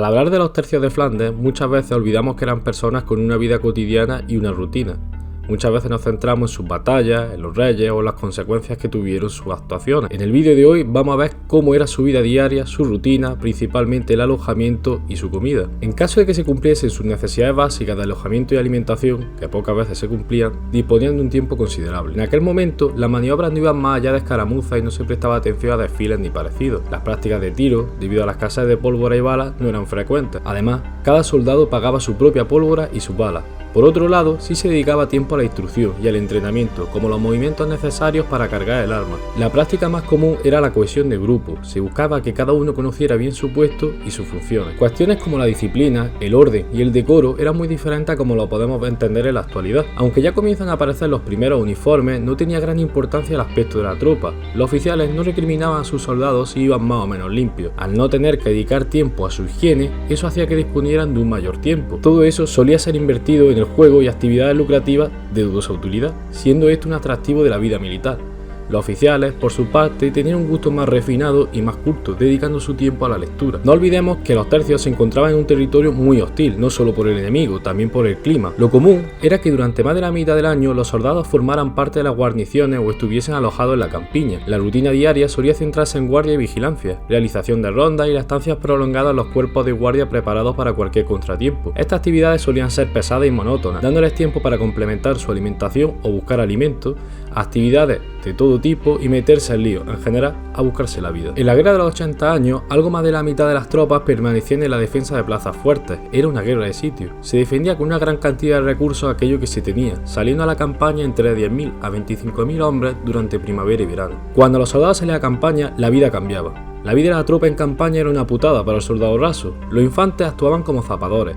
Al hablar de los tercios de Flandes, muchas veces olvidamos que eran personas con una vida cotidiana y una rutina. Muchas veces nos centramos en sus batallas, en los reyes o en las consecuencias que tuvieron sus actuaciones. En el vídeo de hoy vamos a ver cómo era su vida diaria, su rutina, principalmente el alojamiento y su comida. En caso de que se cumpliesen sus necesidades básicas de alojamiento y alimentación, que pocas veces se cumplían, disponían de un tiempo considerable. En aquel momento, las maniobras no iban más allá de escaramuzas y no se prestaba atención a desfiles ni parecidos. Las prácticas de tiro, debido a la escasez de pólvora y balas, no eran frecuentes. Además, cada soldado pagaba su propia pólvora y sus balas. Por otro lado, sí se dedicaba tiempo a la instrucción y al entrenamiento, como los movimientos necesarios para cargar el arma. La práctica más común era la cohesión de grupo, se buscaba que cada uno conociera bien su puesto y sus funciones. Cuestiones como la disciplina, el orden y el decoro eran muy diferentes a como lo podemos entender en la actualidad. Aunque ya comienzan a aparecer los primeros uniformes, no tenía gran importancia el aspecto de la tropa. Los oficiales no recriminaban a sus soldados si iban más o menos limpios. Al no tener que dedicar tiempo a su higiene, eso hacía que disponieran de un mayor tiempo. Todo eso solía ser invertido en el juego y actividades lucrativas de dudosa utilidad, siendo esto un atractivo de la vida militar. Los oficiales, por su parte, tenían un gusto más refinado y más culto, dedicando su tiempo a la lectura. No olvidemos que los tercios se encontraban en un territorio muy hostil, no solo por el enemigo, también por el clima. Lo común era que durante más de la mitad del año los soldados formaran parte de las guarniciones o estuviesen alojados en la campiña. La rutina diaria solía centrarse en guardia y vigilancia, realización de rondas y las estancias prolongadas en los cuerpos de guardia preparados para cualquier contratiempo. Estas actividades solían ser pesadas y monótonas, dándoles tiempo para complementar su alimentación o buscar alimentos, actividades de todo tipo y meterse en lío, en general, a buscarse la vida. En la guerra de los 80 años, algo más de la mitad de las tropas permanecían en la defensa de plazas fuertes. Era una guerra de sitio. Se defendía con una gran cantidad de recursos aquello que se tenía, saliendo a la campaña entre 10.000 a 25.000 hombres durante primavera y verano. Cuando los soldados salían a campaña, la vida cambiaba. La vida de la tropa en campaña era una putada para el soldado raso. Los infantes actuaban como zapadores.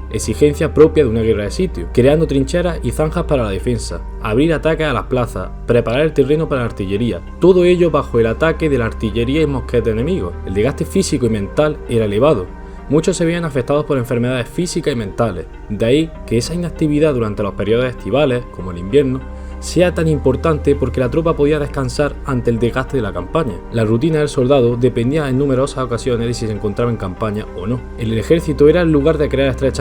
Exigencia propia de una guerra de sitio, creando trincheras y zanjas para la defensa, abrir ataques a las plazas, preparar el terreno para la artillería, todo ello bajo el ataque de la artillería y mosquetes enemigos. El desgaste físico y mental era elevado. Muchos se veían afectados por enfermedades físicas y mentales, de ahí que esa inactividad durante los periodos estivales, como el invierno, sea tan importante porque la tropa podía descansar ante el desgaste de la campaña. La rutina del soldado dependía en numerosas ocasiones de si se encontraba en campaña o no. El ejército era el lugar de crear estrechas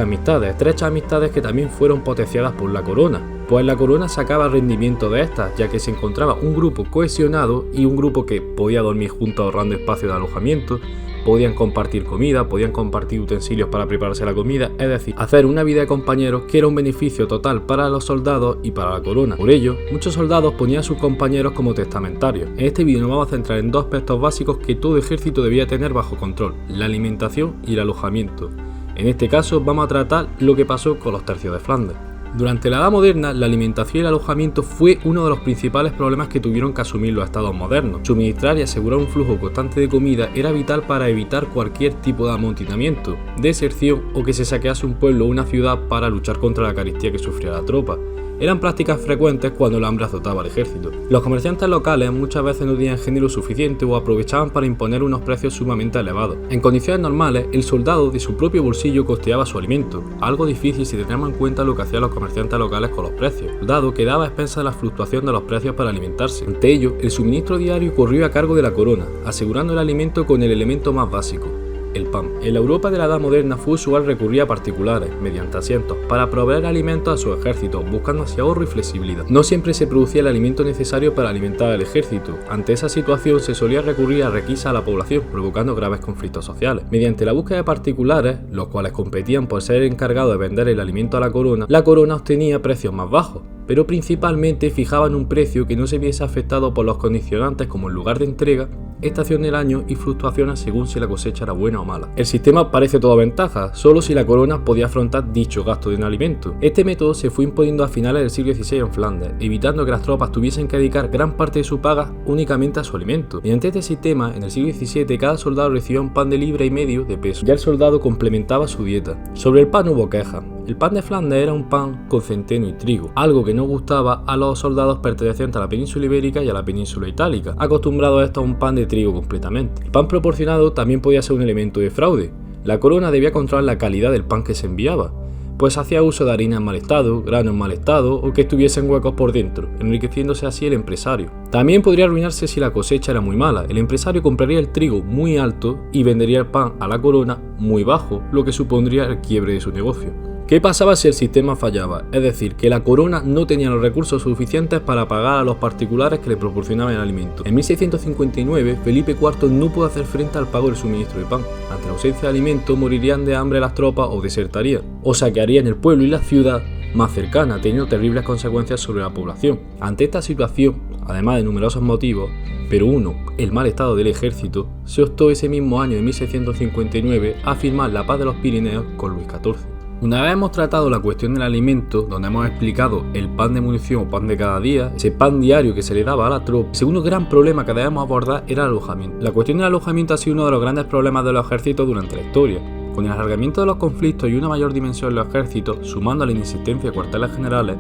amistades que también fueron potenciadas por la corona, pues la corona sacaba rendimiento de estas, ya que se encontraba un grupo cohesionado y un grupo que podía dormir juntos ahorrando espacio de alojamiento, podían compartir comida, podían compartir utensilios para prepararse la comida, es decir, hacer una vida de compañeros que era un beneficio total para los soldados y para la corona. Por ello, muchos soldados ponían a sus compañeros como testamentarios. En este vídeo nos vamos a centrar en dos aspectos básicos que todo ejército debía tener bajo control: la alimentación y el alojamiento. En este caso vamos a tratar lo que pasó con los tercios de Flandes. Durante la Edad Moderna, la alimentación y el alojamiento fue uno de los principales problemas que tuvieron que asumir los estados modernos. Suministrar y asegurar un flujo constante de comida era vital para evitar cualquier tipo de amotinamiento, deserción o que se saquease un pueblo o una ciudad para luchar contra la carestía que sufría la tropa. Eran prácticas frecuentes cuando el hambre azotaba al ejército. Los comerciantes locales muchas veces no tenían género suficiente o aprovechaban para imponer unos precios sumamente elevados. En condiciones normales, el soldado de su propio bolsillo costeaba su alimento, algo difícil si tenemos en cuenta lo que hacían los comerciantes locales con los precios. El soldado quedaba a expensas de la fluctuación de los precios para alimentarse. Ante ello, el suministro diario corrió a cargo de la corona, asegurando el alimento con el elemento más básico: el pan. En la Europa de la Edad Moderna fue usual recurrir a particulares, mediante asientos, para proveer alimentos a su ejército, buscando así ahorro y flexibilidad. No siempre se producía el alimento necesario para alimentar al ejército. Ante esa situación se solía recurrir a requisas a la población, provocando graves conflictos sociales. Mediante la búsqueda de particulares, los cuales competían por ser encargados de vender el alimento a la corona obtenía precios más bajos, pero principalmente fijaban un precio que no se viese afectado por los condicionantes como el lugar de entrega, estación del año y fluctuaciones según si la cosecha era buena o mala. El sistema parece toda ventaja, solo si la corona podía afrontar dicho gasto de un alimento. Este método se fue imponiendo a finales del siglo XVI en Flandes, evitando que las tropas tuviesen que dedicar gran parte de su paga únicamente a su alimento. Mediante este sistema, en el siglo XVII cada soldado recibía un pan de libra y medio de peso. Ya el soldado complementaba su dieta. Sobre el pan hubo quejas. El pan de Flandes era un pan con centeno y trigo, algo que no gustaba a los soldados pertenecientes a la península ibérica y a la península itálica, acostumbrados a esto a un pan de trigo completamente. El pan proporcionado también podía ser un elemento de fraude. La corona debía controlar la calidad del pan que se enviaba. pues hacía uso de harina en mal estado, grano en mal estado o que estuviesen huecos por dentro, enriqueciéndose así el empresario. También podría arruinarse si la cosecha era muy mala. El empresario compraría el trigo muy alto y vendería el pan a la corona muy bajo, lo que supondría el quiebre de su negocio. ¿Qué pasaba si el sistema fallaba? Es decir, que la corona no tenía los recursos suficientes para pagar a los particulares que le proporcionaban el alimento. En 1659, Felipe IV no pudo hacer frente al pago del suministro de pan. Ante la ausencia de alimento, morirían de hambre las tropas o desertarían, o saquearían el pueblo y la ciudad más cercana, teniendo terribles consecuencias sobre la población. Ante esta situación, además de numerosos motivos, pero uno, el mal estado del ejército, se optó ese mismo año de 1659 a firmar la paz de los Pirineos con Luis XIV. Una vez hemos tratado la cuestión del alimento, donde hemos explicado el pan de munición o pan de cada día, ese pan diario que se le daba a la tropa, el segundo gran problema que debemos abordar era el alojamiento. La cuestión del alojamiento ha sido uno de los grandes problemas de los ejércitos durante la historia. Con el alargamiento de los conflictos y una mayor dimensión de los ejércitos, sumando a la inexistencia de cuarteles generales,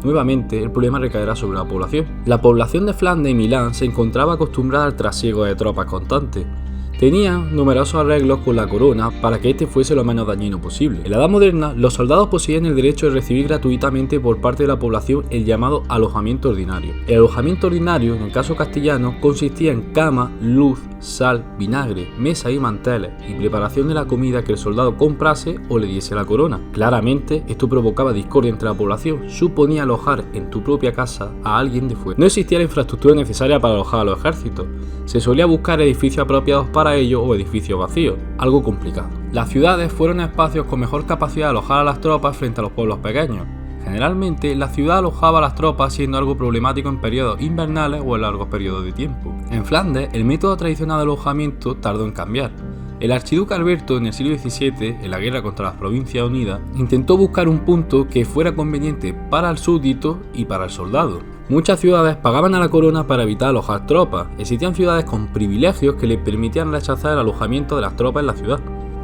nuevamente el problema recaerá sobre la población. La población de Flandes y Milán se encontraba acostumbrada al trasiego de tropas constantes. Tenían numerosos arreglos con la corona para que este fuese lo menos dañino posible. En la Edad Moderna, los soldados poseían el derecho de recibir gratuitamente por parte de la población el llamado alojamiento ordinario. El alojamiento ordinario, en el caso castellano, consistía en cama, luz, sal, vinagre, mesa y manteles, y preparación de la comida que el soldado comprase o le diese a la corona. Claramente, esto provocaba discordia entre la población. Suponía alojar en tu propia casa a alguien de fuera. No existía la infraestructura necesaria para alojar a los ejércitos. Se solía buscar edificios apropiados para ello o edificios vacíos, algo complicado. Las ciudades fueron espacios con mejor capacidad de alojar a las tropas frente a los pueblos pequeños. Generalmente, la ciudad alojaba a las tropas, siendo algo problemático en periodos invernales o en largos periodos de tiempo. En Flandes, el método tradicional de alojamiento tardó en cambiar. El archiduque Alberto, en el siglo XVII, en la guerra contra las Provincias Unidas, intentó buscar un punto que fuera conveniente para el súbdito y para el soldado. Muchas ciudades pagaban a la corona para evitar alojar tropas. Existían ciudades con privilegios que le permitían rechazar el alojamiento de las tropas en la ciudad.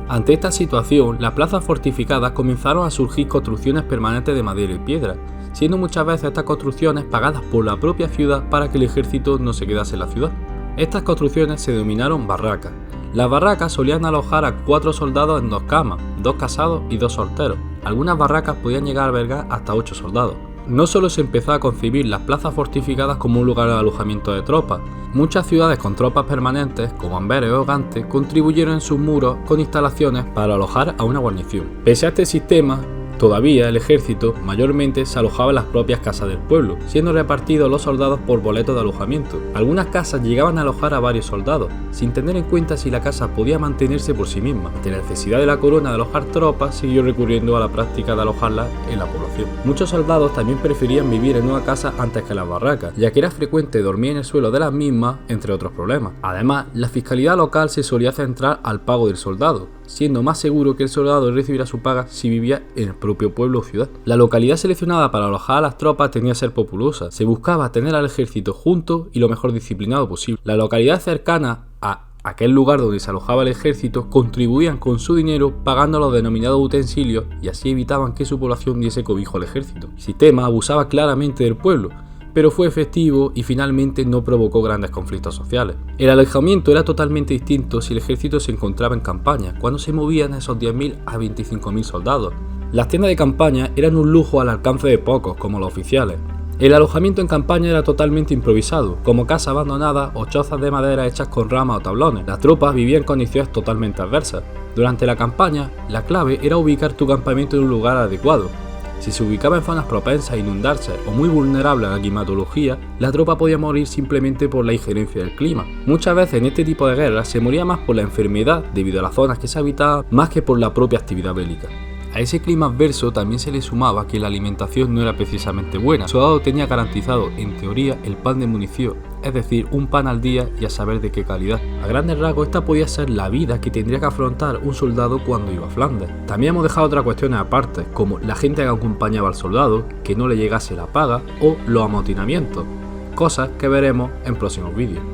Ante esta situación, las plazas fortificadas comenzaron a surgir construcciones permanentes de madera y piedra, siendo muchas veces estas construcciones pagadas por la propia ciudad para que el ejército no se quedase en la ciudad. Estas construcciones se denominaron barracas. Las barracas solían alojar a 4 soldados en 2 camas, 2 casados y 2 solteros. Algunas barracas podían llegar a albergar hasta 8 soldados. No solo se empezó a concebir las plazas fortificadas como un lugar de alojamiento de tropas, muchas ciudades con tropas permanentes, como Amberes o Gante, contribuyeron en sus muros con instalaciones para alojar a una guarnición. Pese a este sistema, todavía el ejército mayormente se alojaba en las propias casas del pueblo, siendo repartidos los soldados por boletos de alojamiento. Algunas casas llegaban a alojar a varios soldados, sin tener en cuenta si la casa podía mantenerse por sí misma. Ante la necesidad de la corona de alojar tropas, siguió recurriendo a la práctica de alojarlas en la población. Muchos soldados también preferían vivir en una casa antes que en las barracas, ya que era frecuente dormir en el suelo de las mismas, entre otros problemas. Además, la fiscalidad local se solía centrar al pago del soldado, siendo más seguro que el soldado recibiera su paga si vivía en el propio pueblo o ciudad. La localidad seleccionada para alojar a las tropas tenía que ser populosa. Se buscaba tener al ejército junto y lo mejor disciplinado posible. La localidad cercana a aquel lugar donde se alojaba el ejército contribuían con su dinero pagando los denominados utensilios y así evitaban que su población diese cobijo al ejército. El sistema abusaba claramente del pueblo, pero fue efectivo y finalmente no provocó grandes conflictos sociales. El alojamiento era totalmente distinto si el ejército se encontraba en campaña, cuando se movían esos 10.000 a 25.000 soldados. Las tiendas de campaña eran un lujo al alcance de pocos, como los oficiales. El alojamiento en campaña era totalmente improvisado, como casas abandonadas o chozas de madera hechas con ramas o tablones. Las tropas vivían en condiciones totalmente adversas. Durante la campaña, la clave era ubicar tu campamento en un lugar adecuado. Si se ubicaba en zonas propensas a inundarse o muy vulnerable a la climatología, la tropa podía morir simplemente por la injerencia del clima. Muchas veces en este tipo de guerras se moría más por la enfermedad debido a las zonas que se habitaban más que por la propia actividad bélica. A ese clima adverso también se le sumaba que la alimentación no era precisamente buena. El soldado tenía garantizado, en teoría, el pan de munición, es decir, un pan al día y a saber de qué calidad. A grandes rasgos, esta podía ser la vida que tendría que afrontar un soldado cuando iba a Flandes. También hemos dejado otras cuestiones aparte, como la gente que acompañaba al soldado, que no le llegase la paga, o los amotinamientos, cosas que veremos en próximos vídeos.